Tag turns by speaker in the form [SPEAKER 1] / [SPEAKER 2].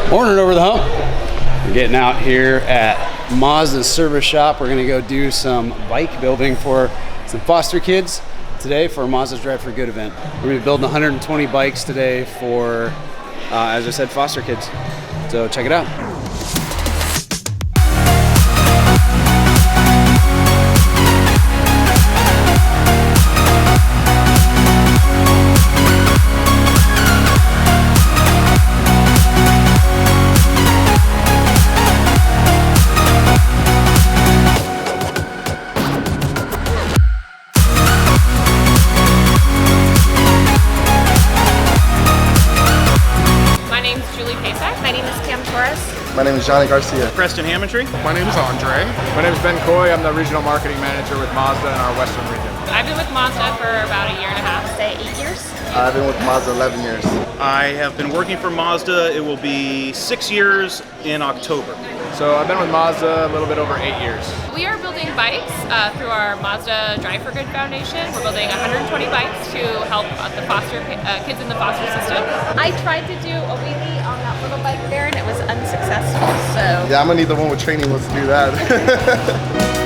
[SPEAKER 1] Morning over the hump. We're getting out here at Mazda service shop. We're gonna go do some bike building for some foster kids today for a Mazda's Drive for Good event. We're gonna be building 120 bikes today for, as I said, foster kids. So check it out.
[SPEAKER 2] My name is Johnny Garcia.
[SPEAKER 3] Preston Hammondry.
[SPEAKER 4] My name is Andre. My name is Ben Coy. I'm the regional marketing manager with Mazda in our Western region.
[SPEAKER 5] I've been with Mazda for about a year and a half.
[SPEAKER 6] Say 8 years.
[SPEAKER 2] I've been with Mazda 11 years.
[SPEAKER 3] I have been working for Mazda. It will be 6 years in October.
[SPEAKER 4] So I've been with Mazda a little bit over 8 years.
[SPEAKER 5] We are building bikes through our Mazda Drive for Good Foundation. We're building 120 bikes to help the foster kids in the foster system.
[SPEAKER 6] I tried to do a wheelie on that little bike there and it was unsuccessful, so.
[SPEAKER 2] Yeah, I'm gonna need the one with training wheels to do that.